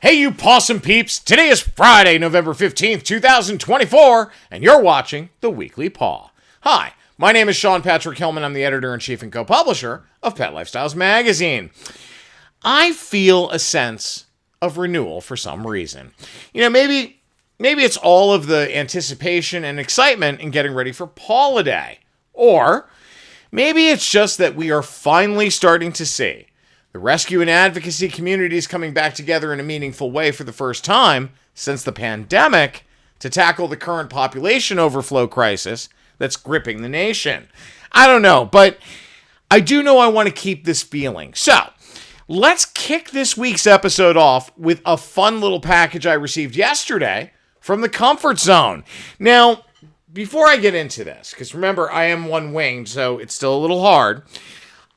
Hey, you possum peeps! Today is Friday, November 15th, 2024, and you're watching the Weekly Paw. Hi, my name is Sean Patrick Hillman. I'm the editor-in-chief and co-publisher of Pet Lifestyles magazine. I feel a sense of renewal for some reason. You know, maybe it's all of the anticipation and excitement in getting ready for PAWliday. Or maybe it's just that we are finally starting to see the rescue and advocacy communities coming back together in a meaningful way for the first time since the pandemic to tackle the current population overflow crisis that's gripping the nation. I don't know, but I do know I want to keep this feeling. So let's kick this week's episode off with a fun little package I received yesterday from the Comfort Zone. Now, before I get into this, because remember, I am one-winged, so it's still a little hard,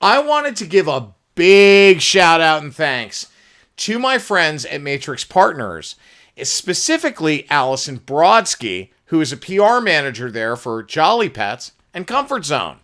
I wanted to give a big shout out and thanks to my friends at Matrix Partners, specifically Allison Brodsky, who is a PR manager there for Jolly Pets and Comfort Zone.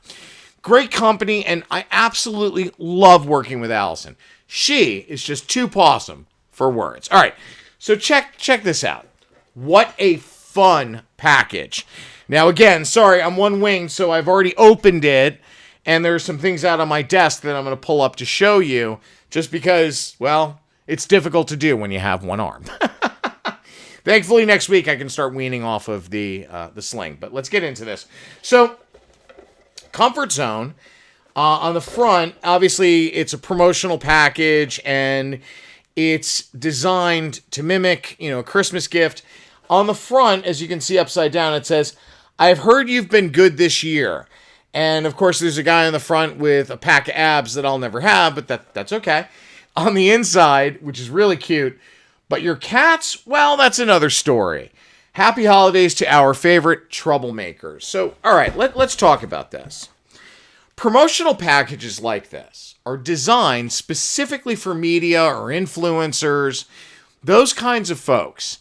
Great company, and I absolutely love working with Allison. She is just too possum for words. All right, so check this out. What a fun package. Now again, sorry, I'm one-winged, so I've already opened it, and there's some things out on my desk that I'm going to pull up to show you, just because, well, it's difficult to do when you have one arm. Thankfully, next week I can start weaning off of the sling, but let's get into this. So, Comfort Zone, on the front, obviously, it's a promotional package, and it's designed to mimic, a Christmas gift. On the front, as you can see upside down, it says, "I've heard you've been good this year." And, of course, there's a guy on the front with a pack of abs that I'll never have, but that's okay. On the inside, which is really cute, "But your cats, well, that's another story. Happy holidays to our favorite troublemakers." So, all right, let's talk about this. Promotional packages like this are designed specifically for media or influencers, those kinds of folks,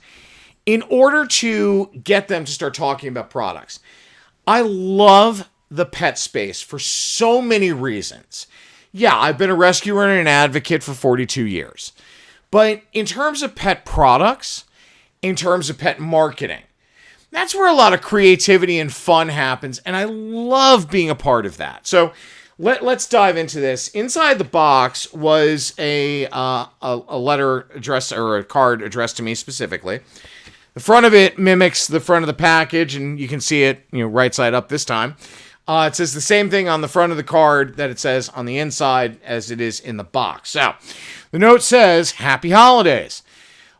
in order to get them to start talking about products. I love the pet space for so many reasons. Yeah, I've been a rescuer and an advocate for 42 years. But in terms of pet products, in terms of pet marketing, that's where a lot of creativity and fun happens, and I love being a part of that. So let's dive into this. Inside the box was a letter addressed, or a card addressed to me specifically. The front of it mimics the front of the package, and you can see it, right side up this time. It says the same thing on the front of the card that it says on the inside as it is in the box. So, the note says, "Happy Holidays.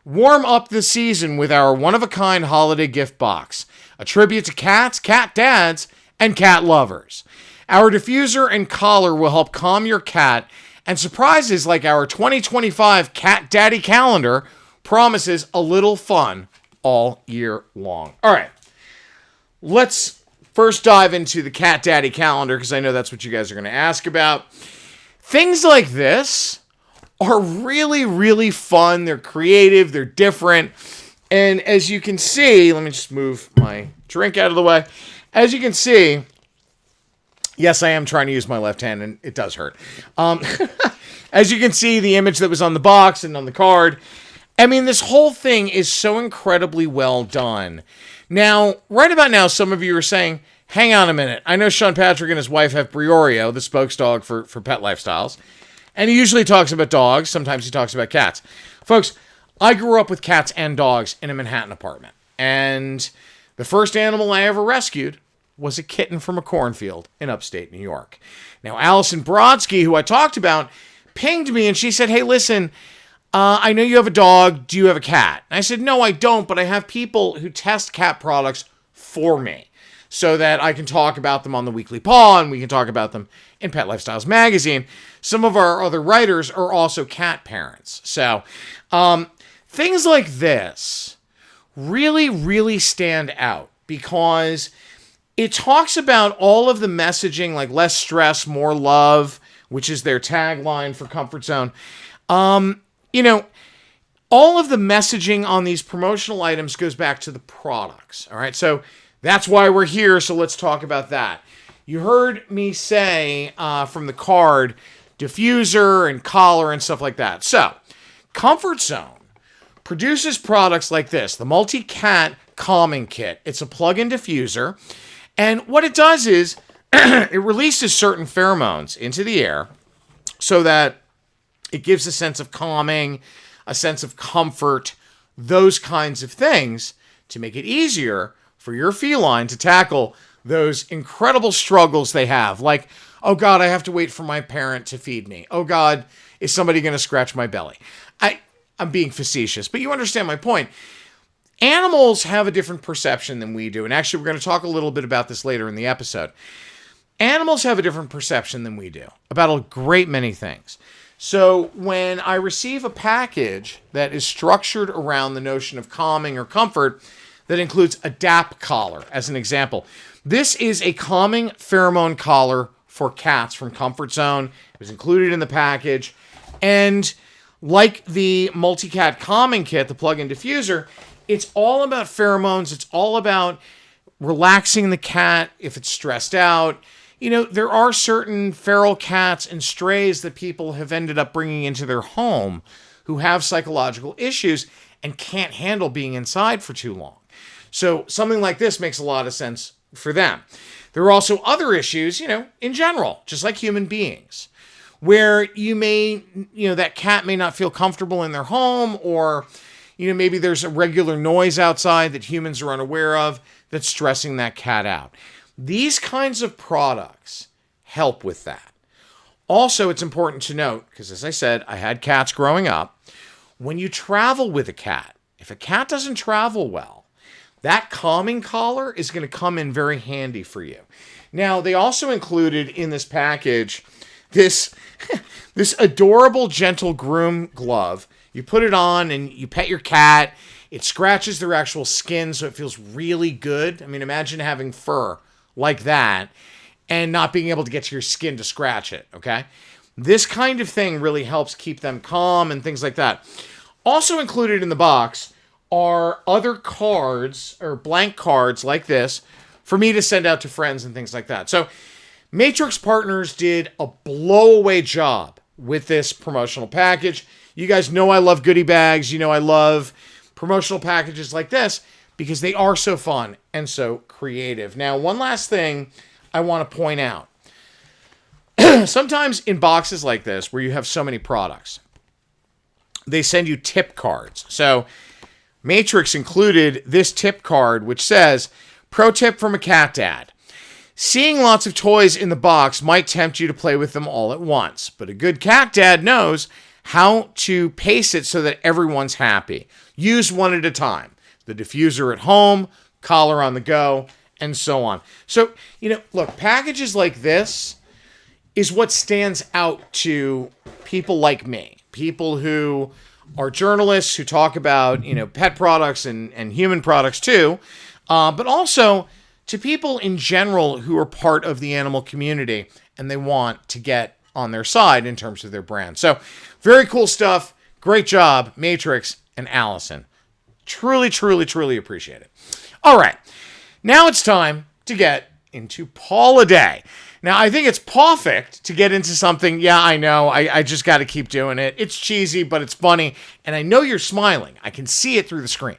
Warm up the season with our one-of-a-kind holiday gift box. A tribute to cats, cat dads, and cat lovers. Our diffuser and collar will help calm your cat, and surprises like our 2025 Cat Daddy calendar promises a little fun all year long." All right, let's first dive into the Cat Daddy calendar, because I know that's what you guys are going to ask about. Things like this are really, really fun. They're creative. They're different. And as you can see, let me just move my drink out of the way. As you can see, yes, I am trying to use my left hand, and it does hurt. As you can see, the image that was on the box and on the card, I mean, this whole thing is so incredibly well done. Now, right about now, some of you are saying, hang on a minute. I know Sean Patrick and his wife have Briorio, the spokesdog for Pet Lifestyles. And he usually talks about dogs. Sometimes he talks about cats. Folks, I grew up with cats and dogs in a Manhattan apartment. And the first animal I ever rescued was a kitten from a cornfield in upstate New York. Now, Allison Brodsky, who I talked about, pinged me and she said, "Hey, listen, I know you have a dog. Do you have a cat?" And I said, "No, I don't, but I have people who test cat products for me so that I can talk about them on the Weekly Paw, and we can talk about them in Pet Lifestyles magazine." Some of our other writers are also cat parents. So things like this really, really stand out because it talks about all of the messaging, like less stress, more love, which is their tagline for Comfort Zone. All of the messaging on these promotional items goes back to the products. All right, so that's why we're here. So let's talk about that. You heard me say from the card, diffuser and collar and stuff like that. So, Comfort Zone produces products like this, the Multi-Cat Calming Kit. It's a plug-in diffuser, and what it does is it releases certain pheromones into the air so that it gives a sense of calming, a sense of comfort, those kinds of things to make it easier for your feline to tackle those incredible struggles they have. Like, oh God, I have to wait for my parent to feed me. Oh God, is somebody going to scratch my belly? I'm being facetious, but you understand my point. Animals have a different perception than we do. And actually, we're going to talk a little bit about this later in the episode. Animals have a different perception than we do about a great many things. So when I receive a package that is structured around the notion of calming or comfort, that includes a DAP collar, as an example. This is a calming pheromone collar for cats from Comfort Zone. It was included in the package. And like the Multi-Cat Calming Kit, the plug-in diffuser, it's all about pheromones. It's all about relaxing the cat if it's stressed out. You know, there are certain feral cats and strays that people have ended up bringing into their home who have psychological issues and can't handle being inside for too long. So something like this makes a lot of sense for them. There are also other issues, you know, in general, just like human beings, where that cat may not feel comfortable in their home, or, maybe there's a regular noise outside that humans are unaware of that's stressing that cat out. These kinds of products help with that. Also, it's important to note, because as I said, I had cats growing up, when you travel with a cat, if a cat doesn't travel well, that calming collar is going to come in very handy for you. Now, they also included in this package this adorable gentle groom glove. You put it on and you pet your cat. It scratches their actual skin, so it feels really good. I mean, imagine having fur like that and not being able to get to your skin to scratch it, okay? This kind of thing really helps keep them calm and things like that. Also included in the box are other cards or blank cards like this for me to send out to friends and things like that. So Matrix Partners did a blow-away job with this promotional package. You guys know I love goodie bags. You know I love promotional packages like this because they are so fun and so creative. Now, one last thing I want to point out. Sometimes in boxes like this where you have so many products, they send you tip cards. So Matrix included this tip card, which says, pro tip from a cat dad. Seeing lots of toys in the box might tempt you to play with them all at once, but a good cat dad knows how to pace it so that everyone's happy. Use one at a time. The diffuser at home, collar on the go, and so on. So, look, packages like this is what stands out to people like me, people who are journalists who talk about, pet products and human products too, but also to people in general who are part of the animal community and they want to get on their side in terms of their brand. So very cool stuff. Great job, Matrix and Allison. Truly, truly, truly appreciate it. All right. Now it's time to get into PAWliday. Now, I think it's perfect to get into something. Yeah, I know. I just got to keep doing it. It's cheesy, but it's funny. And I know you're smiling. I can see it through the screen.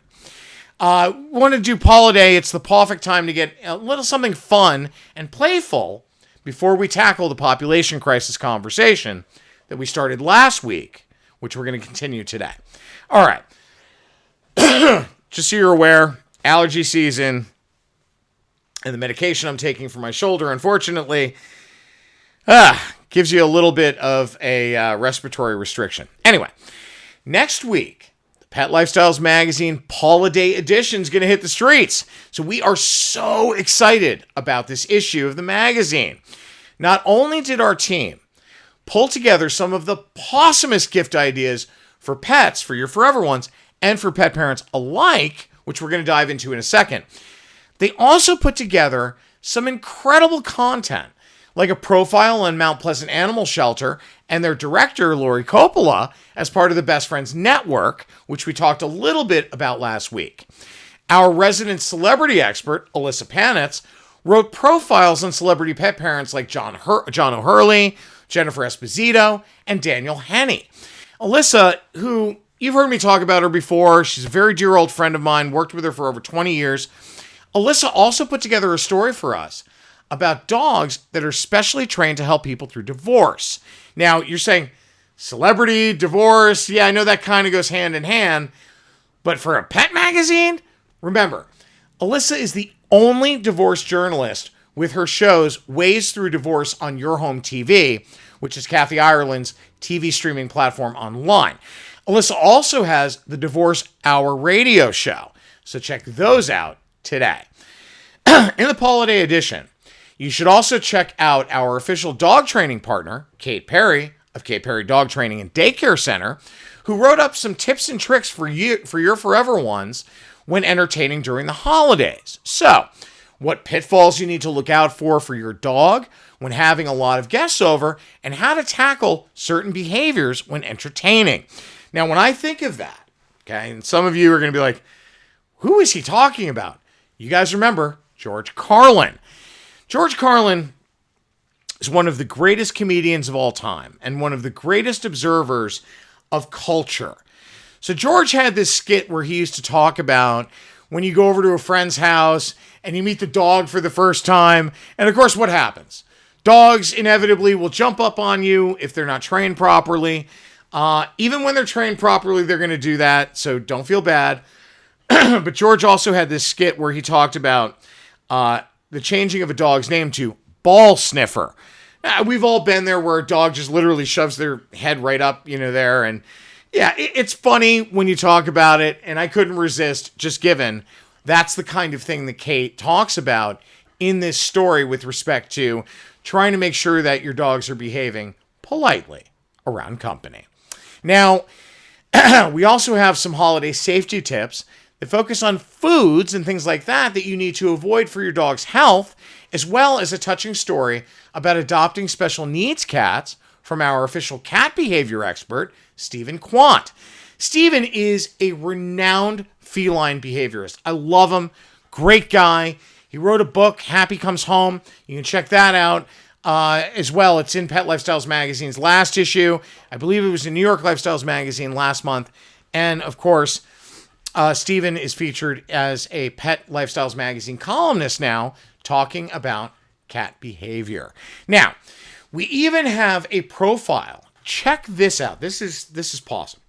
Want to do PAWliday. It's the perfect time to get a little something fun and playful before we tackle the population crisis conversation that we started last week, which we're going to continue today. All right. Just so you're aware, allergy season. And the medication I'm taking for my shoulder, unfortunately, gives you a little bit of a respiratory restriction. Anyway, next week, the Pet Lifestyles Magazine PAWliday Edition is going to hit the streets. So we are so excited about this issue of the magazine. Not only did our team pull together some of the pawsomest gift ideas for pets, for your forever ones, and for pet parents alike, which we're going to dive into in a second, they also put together some incredible content, like a profile on Mount Pleasant Animal Shelter and their director, Lorri Coppola, as part of the Best Friends Network, which we talked a little bit about last week. Our resident celebrity expert, Ilyssa Panitz, wrote profiles on celebrity pet parents like John O'Hurley, Jennifer Esposito, and Daniel Henney. Ilyssa, who you've heard me talk about her before. She's a very dear old friend of mine, worked with her for over 20 years. Ilyssa also put together a story for us about dogs that are specially trained to help people through divorce. Now, you're saying, celebrity, divorce, yeah, I know that kind of goes hand in hand, but for a pet magazine? Remember, Ilyssa is the only divorce journalist with her shows Ways Through Divorce on YourHomeTV, which is Kathy Ireland's TV streaming platform online. Ilyssa also has the Divorce Hour radio show, so check those out today. In the PAWliday Edition, you should also check out our official dog training partner, Kate Perry of Kate Perry Dog Training and Daycare Center, who wrote up some tips and tricks for your forever ones when entertaining during the holidays. So, what pitfalls you need to look out for your dog when having a lot of guests over, and how to tackle certain behaviors when entertaining. Now, when I think of that, okay, and some of you are going to be like, who is he talking about? You guys remember George Carlin. George Carlin is one of the greatest comedians of all time and one of the greatest observers of culture. So George had this skit where he used to talk about when you go over to a friend's house and you meet the dog for the first time. And of course, what happens? Dogs inevitably will jump up on you if they're not trained properly. Even when they're trained properly, they're going to do that. So don't feel bad. But George also had this skit where he talked about the changing of a dog's name to Ball Sniffer. We've all been there where a dog just literally shoves their head right up, there. And yeah, it's funny when you talk about it. And I couldn't resist, just given that's the kind of thing that Kate talks about in this story with respect to trying to make sure that your dogs are behaving politely around company. Now, we also have some holiday safety tips that focus on foods and things like that you need to avoid for your dog's health, as well as a touching story about adopting special needs cats from our official cat behavior expert, Stephen Quandt. Stephen is a renowned feline behaviorist. I love him. Great guy. He wrote a book, Happy Comes Home. You can check that out as well. It's in Pet Lifestyles Magazine's last issue. I believe it was in New York Lifestyles Magazine last month. And of course, Stephen is featured as a Pet Lifestyles Magazine columnist now, talking about cat behavior. Now, we even have a profile. Check this out. This is awesome.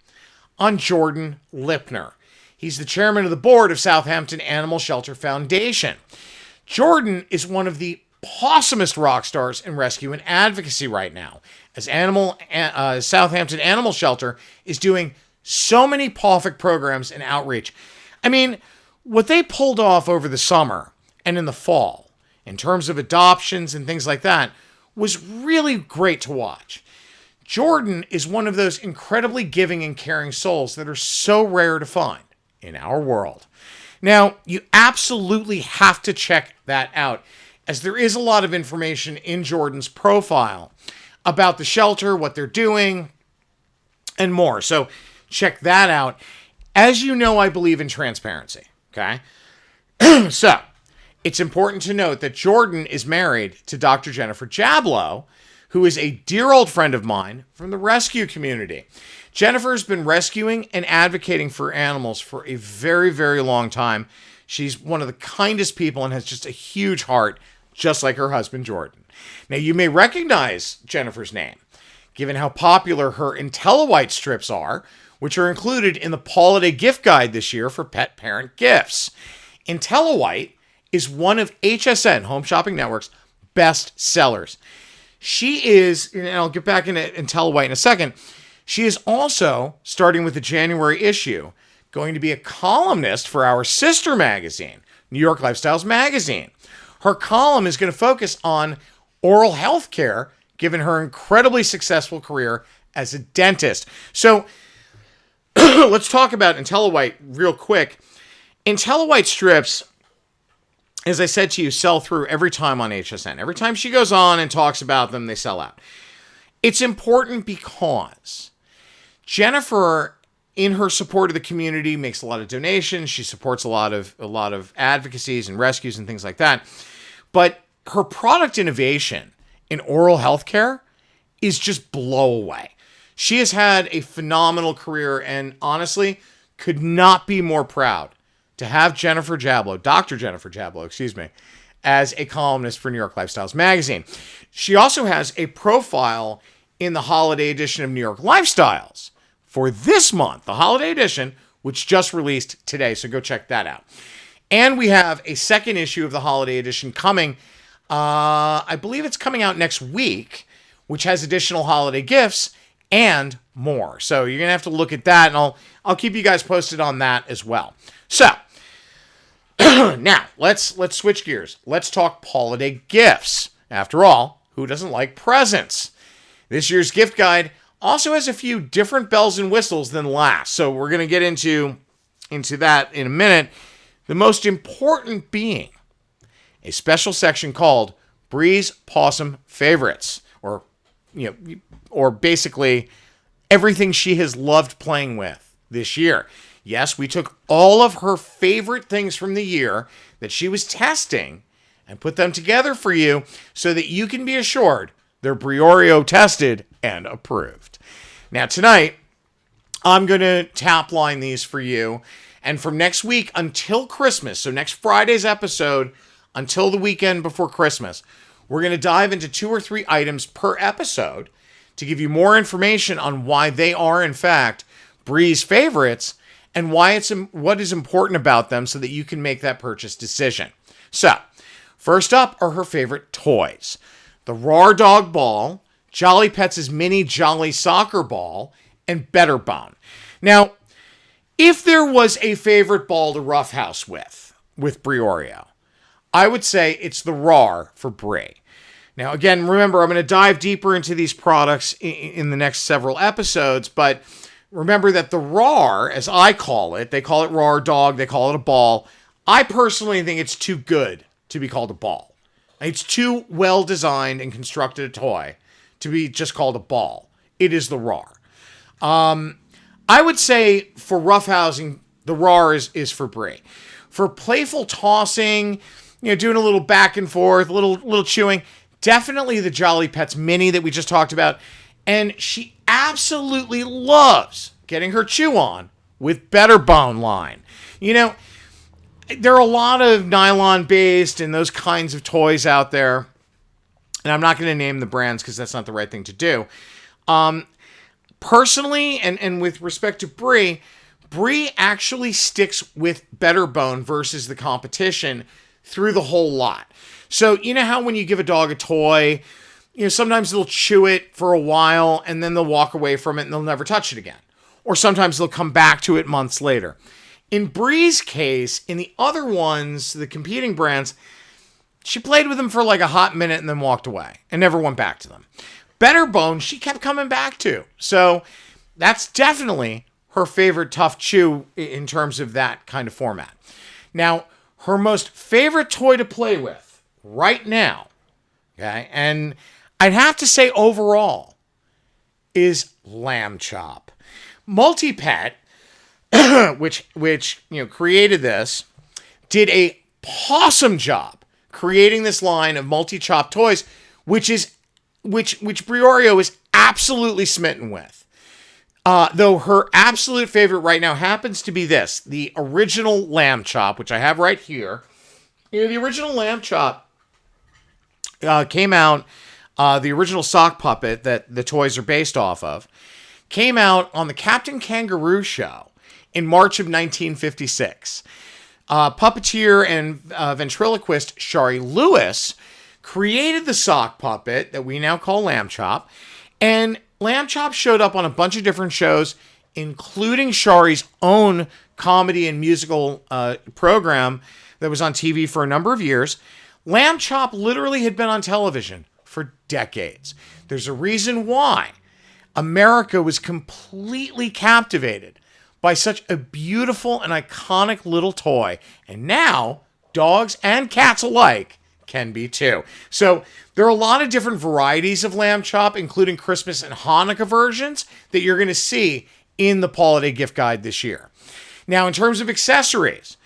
On Jordan Lippner. He's the chairman of the board of Southampton Animal Shelter Foundation. Jordan is one of the awesomest rock stars in rescue and advocacy right now, as Southampton Animal Shelter is doing so many PAWfic programs and outreach. I mean, what they pulled off over the summer and in the fall, in terms of adoptions and things like that, was really great to watch. Jordan is one of those incredibly giving and caring souls that are so rare to find in our world. Now, you absolutely have to check that out, as there is a lot of information in Jordan's profile about the shelter, what they're doing, and more. So check that out. As you know, I believe in transparency, okay? So, it's important to note that Jordan is married to Dr. Jennifer Jablow, who is a dear old friend of mine from the rescue community. Jennifer's been rescuing and advocating for animals for a very, very long time. She's one of the kindest people and has just a huge heart, just like her husband, Jordan. Now, you may recognize Jennifer's name, given how popular her IntelliWhite strips are, which are included in the PAWliday Gift Guide this year for pet parent gifts. IntelliWhite is one of HSN, Home Shopping Network's best sellers. She is, and I'll get back into IntelliWhite in a second, she is also, starting with the January issue, going to be a columnist for our sister magazine, New York Lifestyles Magazine. Her column is going to focus on oral health care, given her incredibly successful career as a dentist. So let's talk about IntelliWhite real quick. IntelliWhite strips, as I said to you, sell through every time on HSN. Every time she goes on and talks about them, they sell out. It's important because Jennifer, in her support of the community, makes a lot of donations. She supports a lot of advocacies and rescues and things like that. But her product innovation in oral health care is just blow away. She has had a phenomenal career and honestly could not be more proud to have Jennifer Jablow, Dr. Jennifer Jablow, as a columnist for New York Lifestyles magazine. She also has a profile in the holiday edition of New York Lifestyles for this month, the holiday edition, which just released today. So go check that out. And we have a second issue of the holiday edition coming. I believe it's coming out next week, which has additional holiday gifts and more. So you're going to have to look at that, and I'll keep you guys posted on that as well. So now let's switch gears. Let's talk PAWliday gifts. After all, who doesn't like presents? This year's gift guide also has a few different bells and whistles than last. So we're going to get into that in a minute. The most important being a special section called Bree's Pawsome Favorites, or basically everything she has loved playing with this year. Yes, we took all of her favorite things from the year that she was testing and put them together for you so that you can be assured they're Briorio tested and approved. Now tonight, I'm going to tap line these for you. And from next week until Christmas, so next Friday's episode until the weekend before Christmas, we're going to dive into 2 or 3 items per episode to give you more information on why they are, in fact, Bree's favorites and what is important about them so that you can make that purchase decision. So, first up are her favorite toys. The Rawr Dog Ball, Jolly Pets' mini Jolly Soccer Ball, and Better Bone. Now, if there was a favorite ball to roughhouse with Briorio, I would say it's the Rawr for Bree. Now, again, remember, I'm going to dive deeper into these products in the next several episodes, but remember that the Rawr, as I call it, they call it Rawr Dog, they call it a ball. I personally think it's too good to be called a ball. It's too well designed and constructed a toy to be just called a ball. It is the Rawr. I would say for roughhousing, the Rawr is for Bree. For playful tossing, doing a little back and forth, a little chewing, definitely the Jolly Pets mini that we just talked about. And she absolutely loves getting her chew on with Better Bone line. There are a lot of nylon-based and those kinds of toys out there. And I'm not going to name the brands because that's not the right thing to do. Personally, and with respect to Bree actually sticks with Better Bone versus the competition through the whole lot. So, you know how when you give a dog a toy, sometimes they'll chew it for a while and then they'll walk away from it and they'll never touch it again. Or sometimes they'll come back to it months later. In Bree's case, in the other ones, the competing brands, she played with them for like a hot minute and then walked away and never went back to them. Better Bone, she kept coming back to. So that's definitely her favorite tough chew in terms of that kind of format. Now, her most favorite toy to play with right now, okay, and I'd have to say overall, is Lamb Chop. Multi-Pet, which created this, did a awesome job creating this line of multi-chop toys, which Briorio is absolutely smitten with. Though her absolute favorite right now happens to be this, the original Lamb Chop, which I have right here. The original Lamb Chop came out, the original sock puppet that the toys are based off of, came out on the Captain Kangaroo show in March of 1956. Puppeteer and ventriloquist Shari Lewis created the sock puppet that we now call Lamb Chop, and Lamb Chop showed up on a bunch of different shows, including Shari's own comedy and musical program that was on TV for a number of years. Lamb Chop literally had been on television for decades. There's a reason why America was completely captivated by such a beautiful and iconic little toy. And now, dogs and cats alike can be too. So there are a lot of different varieties of Lamb Chop, including Christmas and Hanukkah versions, that you're going to see in the PAWliday gift guide this year. Now, in terms of accessories,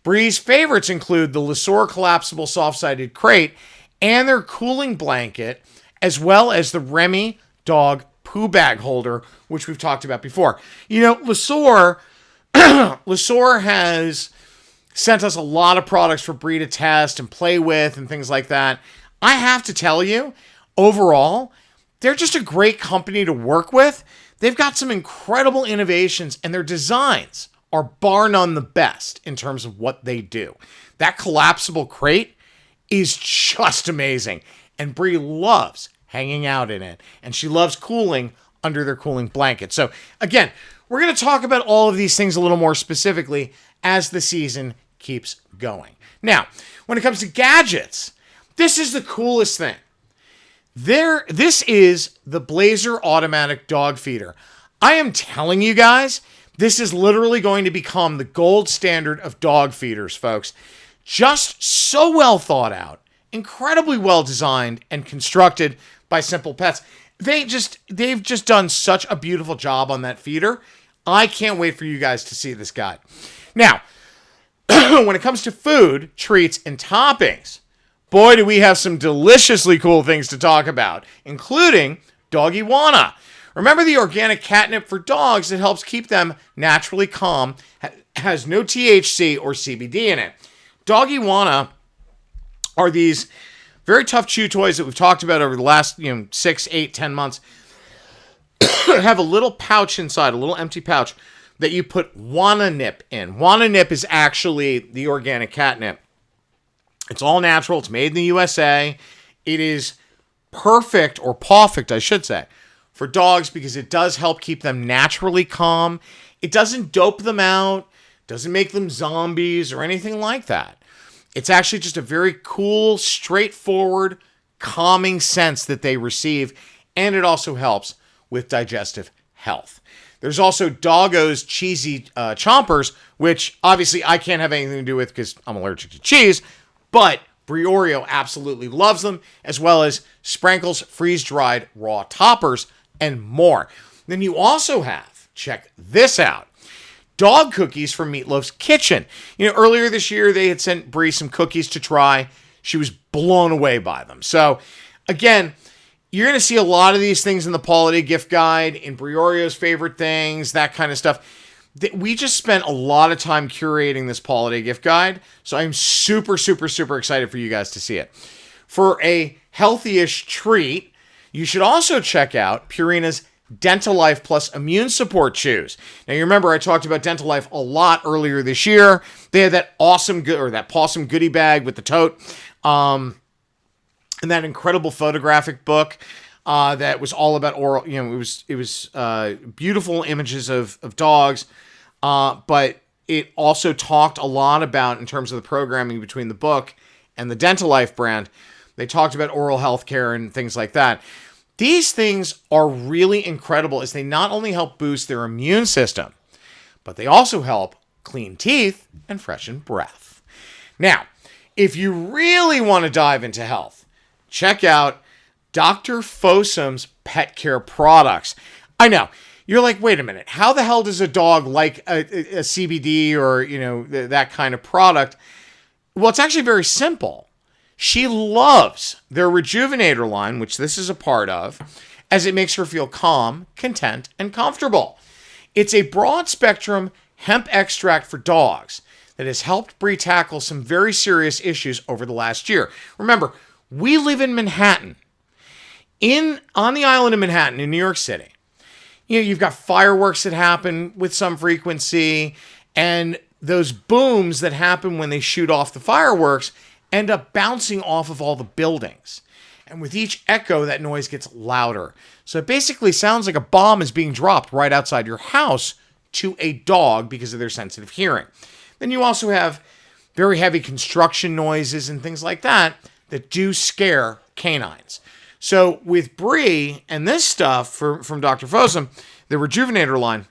Bree's favorites include the Lorri collapsible soft-sided crate and their cooling blanket, as well as the Remy dog poo bag holder, which we've talked about before. You know, Lessor has sent us a lot of products for Bree to test and play with and things like that. I have to tell you, overall, they're just a great company to work with. They've got some incredible innovations, and their designs are bar none the best in terms of what they do. That collapsible crate is just amazing, and Bree loves hanging out in it, and she loves cooling under their cooling blanket. So again, we're going to talk about all of these things a little more specifically as the season keeps going. Now, when it comes to gadgets, this is the coolest thing. This is the Blazer automatic dog feeder. I am telling you guys, this is literally going to become the gold standard of dog feeders, folks. Just so well thought out, incredibly well designed and constructed by Simple Pets. They've just done such a beautiful job on that feeder. I can't wait for you guys to see this guide. Now, when it comes to food, treats, and toppings, boy, do we have some deliciously cool things to talk about, including Doggywana. Remember the organic catnip for dogs that helps keep them naturally calm, has no THC or CBD in it. Doggywana are these very tough chew toys that we've talked about over the last 6, 8, 10 months. Have a little pouch inside, a little empty pouch that you put Wana Nip in. Wana Nip is actually the organic catnip. It's all natural. It's made in the USA. It is perfect, or pawfect, I should say, for dogs because it does help keep them naturally calm. It doesn't dope them out, doesn't make them zombies or anything like that. It's actually just a very cool, straightforward, calming sense that they receive, and it also helps with digestive health. There's also Doggo's Cheesy Chompers, which obviously I can't have anything to do with because I'm allergic to cheese, but Briorio absolutely loves them, as well as Sprankle's freeze-dried raw toppers and more. Then you also have, check this out, dog cookies from Meatloaf's Kitchen. Earlier this year, they had sent Bree some cookies to try. She was blown away by them. So, again, you're going to see a lot of these things in the PAWliday Gift Guide, in Briorio's favorite things, that kind of stuff. We just spent a lot of time curating this PAWliday Gift Guide, so I'm super, super, super excited for you guys to see it. For a healthy-ish treat, you should also check out Purina's Dental Life Plus Immune Support Chews. Now, you remember I talked about Dental Life a lot earlier this year. They had that awesome, that Pawsome goodie bag with the tote, and that incredible photographic book that was all about oral. It was beautiful images of dogs, but it also talked a lot about, in terms of the programming between the book and the Dental Life brand, they talked about oral health care and things like that. These things are really incredible as they not only help boost their immune system, but they also help clean teeth and freshen breath. Now, if you really want to dive into health, check out Dr. Fossum's pet care products. I know, you're like, wait a minute, how the hell does a dog like a CBD or, that kind of product? Well, it's actually very simple. She loves their Rejuvenator line, which this is a part of, as it makes her feel calm, content, and comfortable. It's a broad-spectrum hemp extract for dogs that has helped Bree tackle some very serious issues over the last year. Remember, we live in Manhattan. On the island of Manhattan in New York City, you've got fireworks that happen with some frequency, and those booms that happen when they shoot off the fireworks end up bouncing off of all the buildings. And with each echo, that noise gets louder. So it basically sounds like a bomb is being dropped right outside your house to a dog because of their sensitive hearing. Then you also have very heavy construction noises and things like that do scare canines. So with Bree and this stuff from Dr. Fossum, the Rejuvenator line,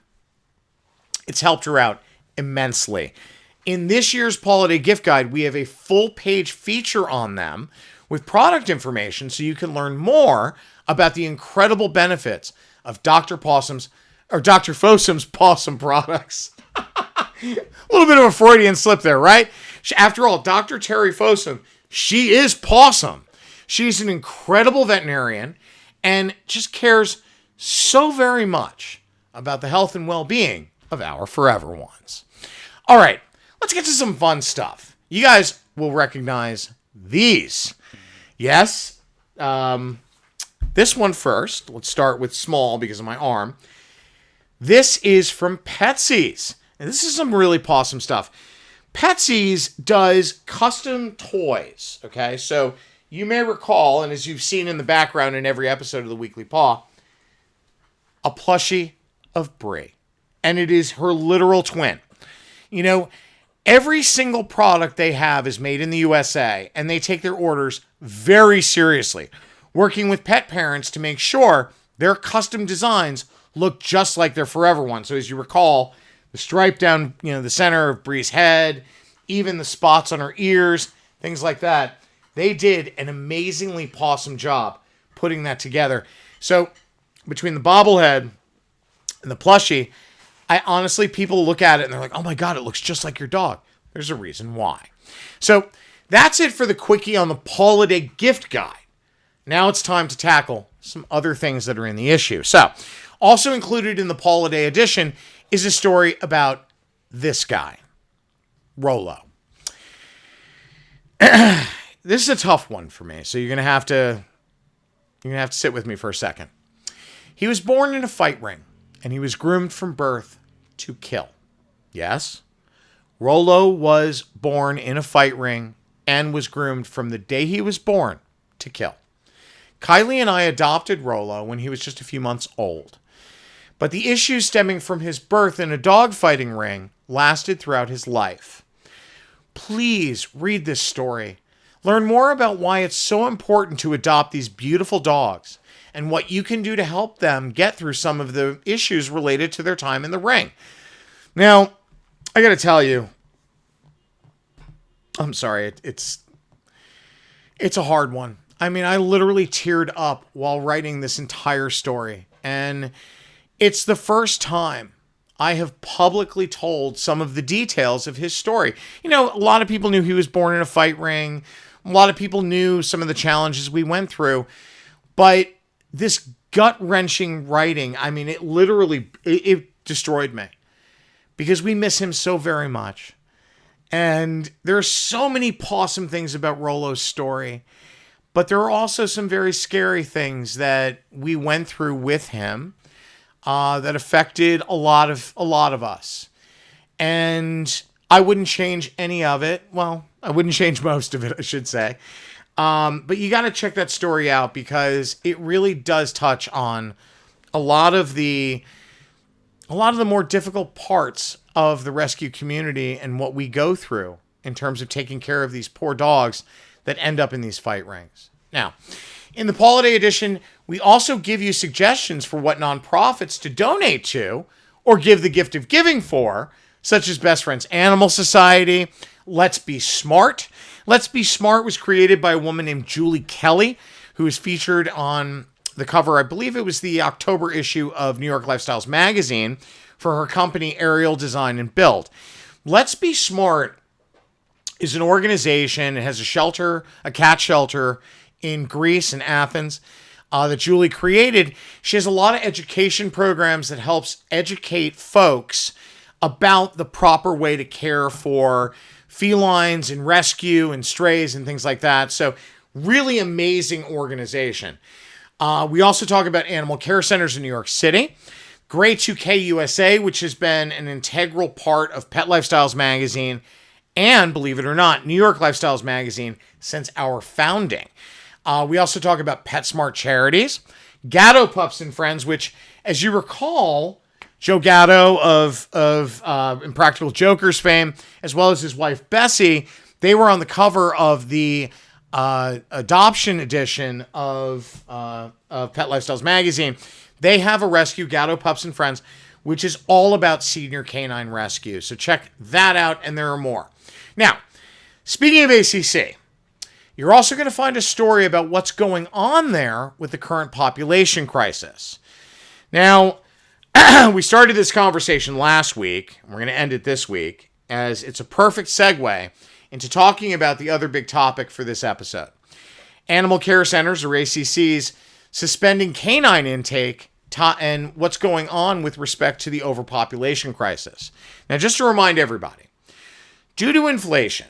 it's helped her out immensely. In this year's PAWliday Gift Guide, we have a full-page feature on them with product information so you can learn more about the incredible benefits of Dr. Fossum's Pawsome products. A little bit of a Freudian slip there, right? After all, Dr. Terry Fossum, she is Pawsome. She's an incredible veterinarian and just cares so very much about the health and well-being of our forever ones. All right, let's get to some fun stuff. You guys will recognize these. Yes, this one first. Let's start with small because of my arm. This is from Petsy's. And this is some really awesome stuff. Petsy's does custom toys, okay? So you may recall, and as you've seen in the background in every episode of the Weekly Paw, a plushie of Brie. And it is her literal twin. You know, every single product they have is made in the USA, and they take their orders very seriously, working with pet parents to make sure their custom designs look just like their forever one. So as you recall, the stripe down, the center of Brie's head, even the spots on her ears, things like that. They did an amazingly awesome job putting that together. So between the bobblehead and the plushie, people look at it and they're like, oh my God, it looks just like your dog. There's a reason why. So that's it for the quickie on the PAWliday Gift Guide. Now it's time to tackle some other things that are in the issue. So also included in the PAWliday Edition is a story about this guy, Rollo. This is a tough one for me, so you're gonna have to sit with me for a second. He was born in a fight ring, and he was groomed from birth to kill. Yes, Rollo was born in a fight ring and was groomed from the day he was born to kill. Kylie and I adopted Rollo when he was just a few months old. But the issues stemming from his birth in a dogfighting ring lasted throughout his life. Please read this story. Learn more about why it's so important to adopt these beautiful dogs and what you can do to help them get through some of the issues related to their time in the ring. Now, I got to tell you, I'm sorry, it's a hard one. I mean, I literally teared up while writing this entire story, and it's the first time I have publicly told some of the details of his story. A lot of people knew he was born in a fight ring. A lot of people knew some of the challenges we went through. But this gut-wrenching writing, I mean, it destroyed me. Because we miss him so very much. And there are so many awesome things about Rollo's story. But there are also some very scary things that we went through with him. That affected a lot of us. And I wouldn't change any of it. Well, I wouldn't change most of it, I should say. But you got to check that story out because it really does touch on a lot of the more difficult parts of the rescue community and what we go through in terms of taking care of these poor dogs that end up in these fight rings. Now, in the PAWliday Edition, we also give you suggestions for what nonprofits to donate to or give the gift of giving for, such as Best Friends Animal Society, Let's Be Smart. Let's Be Smart was created by a woman named Julie Kelly, who is featured on the cover, I believe it was the October issue of New York Lifestyles magazine, for her company Aerial Design and Build. Let's Be Smart is an organization. It has a cat shelter in Greece and Athens that Julie created. She has a lot of education programs that helps educate folks about the proper way to care for felines and rescue and strays and things like that. So really amazing organization. We also talk about animal care centers in New York City. Gray 2K USA, which has been an integral part of Pet Lifestyles magazine and, believe it or not, New York Lifestyles magazine since our founding. We also talk about PetSmart charities, Gatto Pups and Friends, which, as you recall, Joe Gatto of Impractical Jokers fame, as well as his wife Bessie, they were on the cover of the adoption edition of Pet Lifestyles magazine. They have a rescue, Gatto Pups and Friends, which is all about senior canine rescue. So check that out, and there are more. Now, speaking of ACC, you're also going to find a story about what's going on there with the current population crisis. Now, we started this conversation last week, and we're going to end it this week, as it's a perfect segue into talking about the other big topic for this episode. Animal Care Centers, or ACCs, suspending canine intake and what's going on with respect to the overpopulation crisis. Now, just to remind everybody, due to inflation,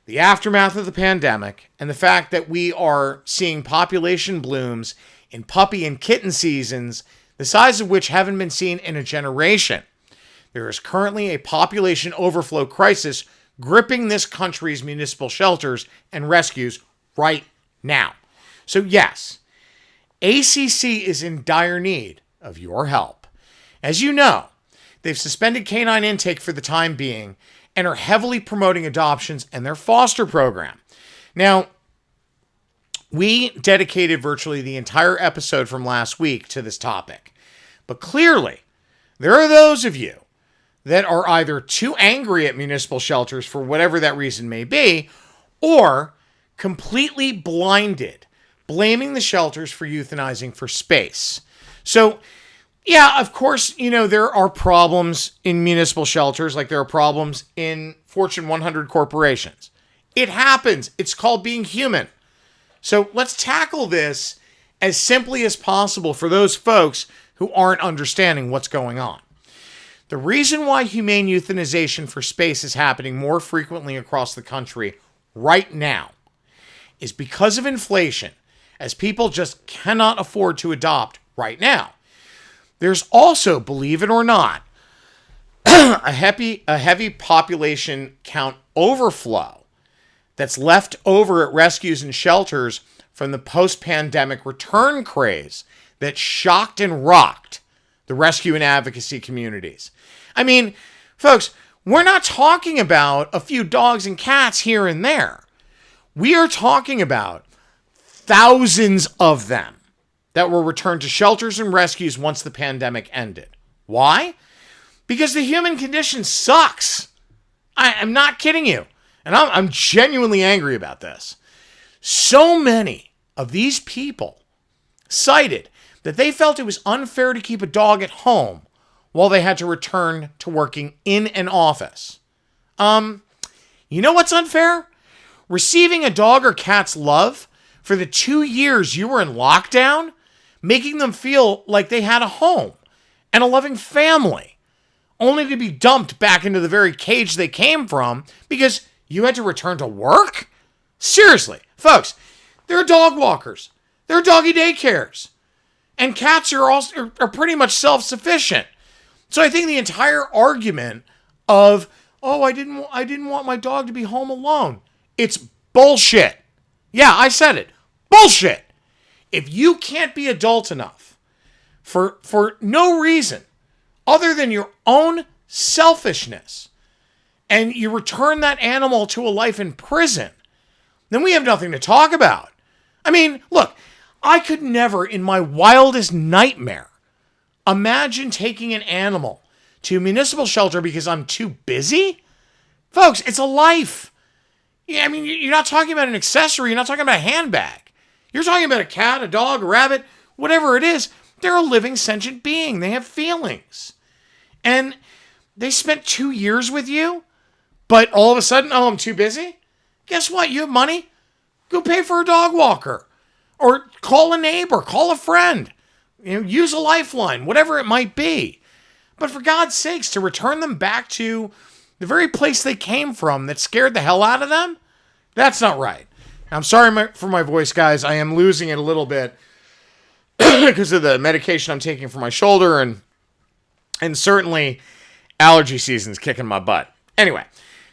the aftermath of the pandemic, and the fact that we are seeing population blooms in puppy and kitten seasons, the size of which haven't been seen in a generation, there is currently a population overflow crisis gripping this country's municipal shelters and rescues right now. So yes, ACC is in dire need of your help. As you know, they've suspended canine intake for the time being and are heavily promoting adoptions and their foster program. Now, we dedicated virtually the entire episode from last week to this topic. But clearly, there are those of you that are either too angry at municipal shelters for whatever that reason may be, or completely blinded, blaming the shelters for euthanizing for space. So, yeah, of course, there are problems in municipal shelters, like there are problems in Fortune 100 corporations. It happens. It's called being human. So let's tackle this as simply as possible for those folks who aren't understanding what's going on. The reason why humane euthanization for space is happening more frequently across the country right now is because of inflation, as people just cannot afford to adopt right now. There's also, believe it or not, a heavy population count overflow that's left over at rescues and shelters from the post-pandemic return craze that shocked and rocked the rescue and advocacy communities. I mean, folks, we're not talking about a few dogs and cats here and there. We are talking about thousands of them that were returned to shelters and rescues once the pandemic ended. Why? Because the human condition sucks. I'm not kidding you. And I'm genuinely angry about this. So many of these people cited that they felt it was unfair to keep a dog at home while they had to return to working in an office. You know what's unfair? Receiving a dog or cat's love for the 2 years you were in lockdown, making them feel like they had a home and a loving family, only to be dumped back into the very cage they came from because you had to return to work? Seriously, folks, there are dog walkers, there are doggy daycares, and cats are pretty much self-sufficient. So I think the entire argument of, I didn't want my dog to be home alone, it's bullshit. Yeah, I said it. Bullshit. If you can't be adult enough for no reason other than your own selfishness, and you return that animal to a life in prison, then we have nothing to talk about. I mean, look, I could never in my wildest nightmare imagine taking an animal to a municipal shelter because I'm too busy. Folks, it's a life. Yeah, I mean, you're not talking about an accessory. You're not talking about a handbag. You're talking about a cat, a dog, a rabbit, whatever it is. They're a living, sentient being. They have feelings. And they spent 2 years with you, but all of a sudden, I'm too busy? Guess what? You have money. Go pay for a dog walker. Or call a neighbor. Call a friend. Use a lifeline. Whatever it might be. But for God's sakes, to return them back to the very place they came from that scared the hell out of them? That's not right. I'm sorry for my voice, guys. I am losing it a little bit because of the medication I'm taking for my shoulder, and certainly allergy season's kicking my butt. Anyway,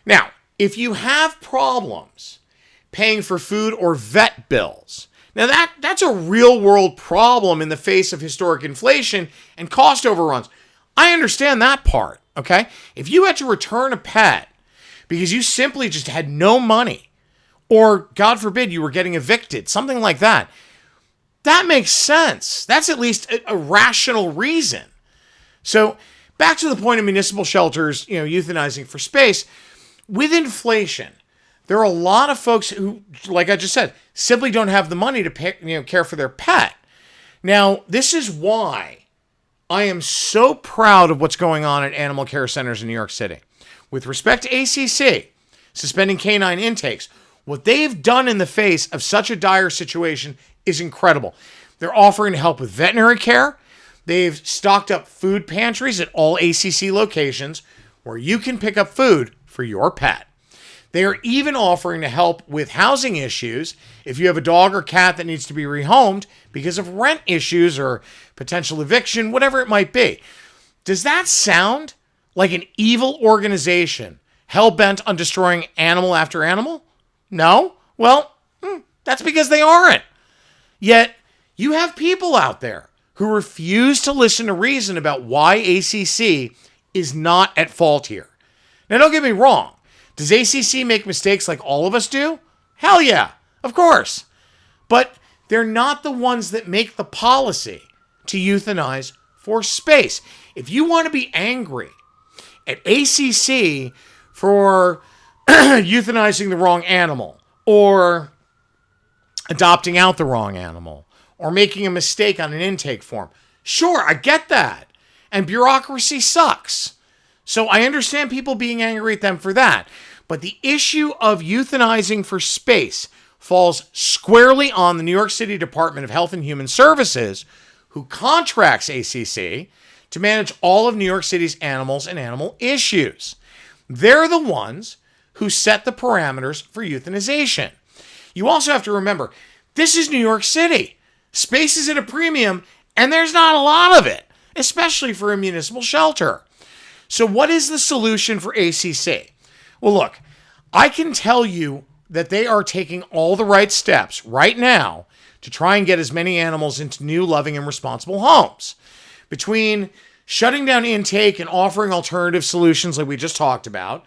now, if you have problems paying for food or vet bills, now that's a real-world problem in the face of historic inflation and cost overruns. I understand that part, okay? If you had to return a pet because you simply just had no money, or, God forbid, you were getting evicted, something like that, that makes sense. That's at least a rational reason. So, back to the point of municipal shelters, euthanizing for space. With inflation, there are a lot of folks who, like I just said, simply don't have the money to pay, care for their pet. Now, this is why I am so proud of what's going on at animal care centers in New York City. With respect to ACC, suspending canine intakes, what they've done in the face of such a dire situation is incredible. They're offering to help with veterinary care. They've stocked up food pantries at all ACC locations where you can pick up food for your pet. They are even offering to help with housing issues if you have a dog or cat that needs to be rehomed because of rent issues or potential eviction, whatever it might be. Does that sound like an evil organization hell-bent on destroying animal after animal? No? Well, that's because they aren't. Yet, you have people out there who refuse to listen to reason about why ACC is not at fault here. Now, don't get me wrong. Does ACC make mistakes like all of us do? Hell yeah, of course. But they're not the ones that make the policy to euthanize for space. If you want to be angry at ACC for euthanizing the wrong animal or adopting out the wrong animal or making a mistake on an intake form, sure, I get that. And bureaucracy sucks. So I understand people being angry at them for that. But the issue of euthanizing for space falls squarely on the New York City Department of Health and Human Services, who contracts ACC to manage all of New York City's animals and animal issues. They're the ones who set the parameters for euthanization. You also have to remember, this is New York City. Space is at a premium, and there's not a lot of it, especially for a municipal shelter. So what is the solution for ACC? Well, look, I can tell you that they are taking all the right steps right now to try and get as many animals into new, loving, and responsible homes. Between shutting down intake and offering alternative solutions like we just talked about,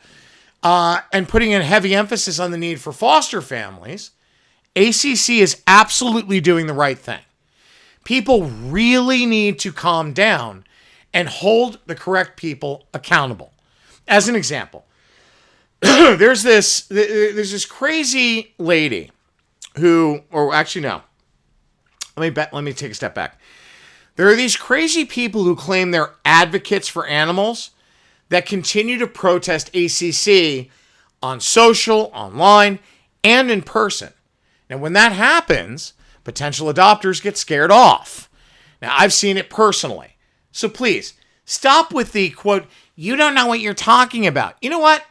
and putting a heavy emphasis on the need for foster families, ACC is absolutely doing the right thing. People really need to calm down and hold the correct people accountable. As an example, there's this crazy lady who, or actually no, let me take a step back. There are these crazy people who claim they're advocates for animals that continue to protest ACC on social, online, and in person. Now, when that happens, potential adopters get scared off. Now, I've seen it personally. So please, stop with the, quote, you don't know what you're talking about. You know what?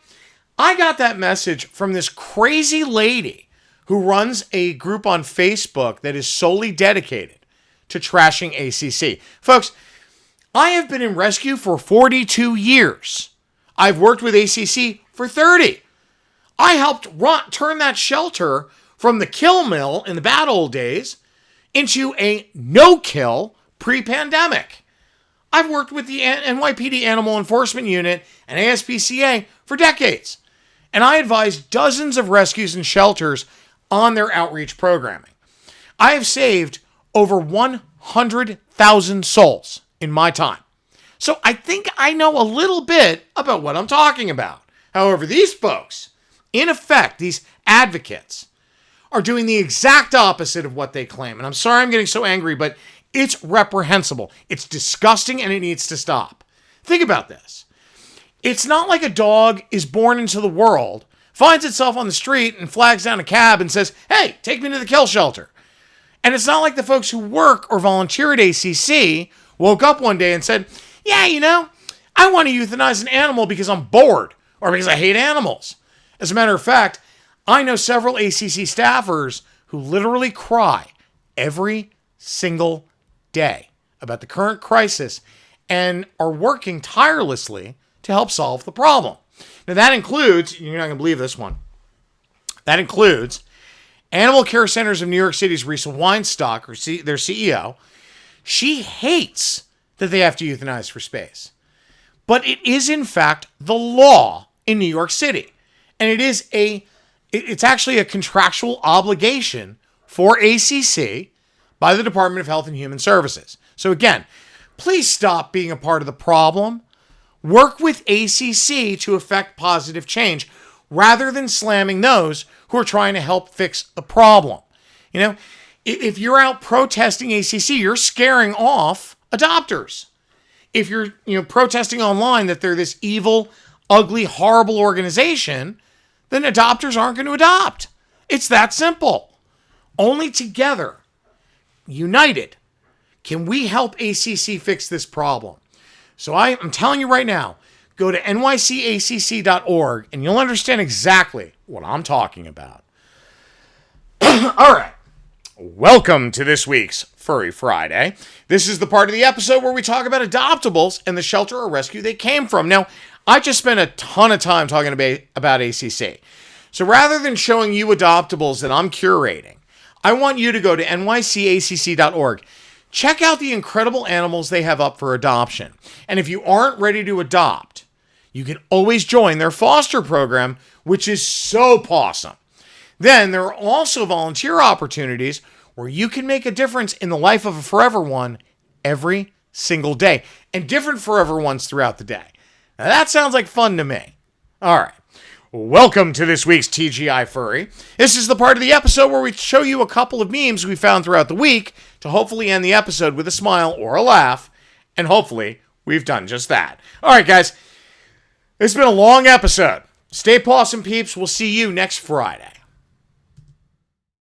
I got that message from this crazy lady who runs a group on Facebook that is solely dedicated to trashing ACC. Folks, I have been in rescue for 42 years. I've worked with ACC for 30. I helped turn that shelter from the kill mill in the bad old days into a no-kill pre-pandemic. I've worked with the NYPD Animal Enforcement Unit and ASPCA for decades, and I advised dozens of rescues and shelters on their outreach programming. I have saved over 100,000 souls in my time. So I think I know a little bit about what I'm talking about. However, these folks, in effect, these advocates, are doing the exact opposite of what they claim. And I'm sorry I'm getting so angry, but it's reprehensible. It's disgusting and it needs to stop. Think about this. It's not like a dog is born into the world, finds itself on the street and flags down a cab and says, hey, take me to the kill shelter. And it's not like the folks who work or volunteer at ACC woke up one day and said, yeah, you know, I want to euthanize an animal because I'm bored or because I hate animals. As a matter of fact, I know several ACC staffers who literally cry every single day about the current crisis and are working tirelessly to help solve the problem. Now that includes, you're not going to believe this one, that includes Animal Care Centers of New York City's Risa Weinstock, their CEO. She hates that they have to euthanize for space. But it is in fact the law in New York City. And it's actually a contractual obligation for ACC by the Department of Health and Human Services. So again, please stop being a part of the problem. Work with ACC to effect positive change rather than slamming those who are trying to help fix the problem. You know, if you're out protesting ACC, you're scaring off adopters. If you're, protesting online that they're this evil, ugly, horrible organization, then adopters aren't going to adopt. It's that simple. Only together, united, Can we help ACC fix this problem? So I'm telling you right now, go to nycacc.org and you'll understand exactly what I'm talking about. All right. Welcome to this week's Furry Friday. This is the part of the episode where we talk about adoptables and the shelter or rescue they came from. Now, I just spent a ton of time talking about ACC. So rather than showing you adoptables that I'm curating, I want you to go to nycacc.org. Check out the incredible animals they have up for adoption. And if you aren't ready to adopt, you can always join their foster program, which is so awesome. Then there are also volunteer opportunities where you can make a difference in the life of a forever one every single day, and different forever ones throughout the day. Now that sounds like fun to me. All right. Welcome to this week's TGI Furry. This is the part of the episode where we show you a couple of memes we found throughout the week to hopefully end the episode with a smile or a laugh, and hopefully we've done just that. All right, guys. It's been a long episode. Stay pawsome, peeps. We'll see you next Friday.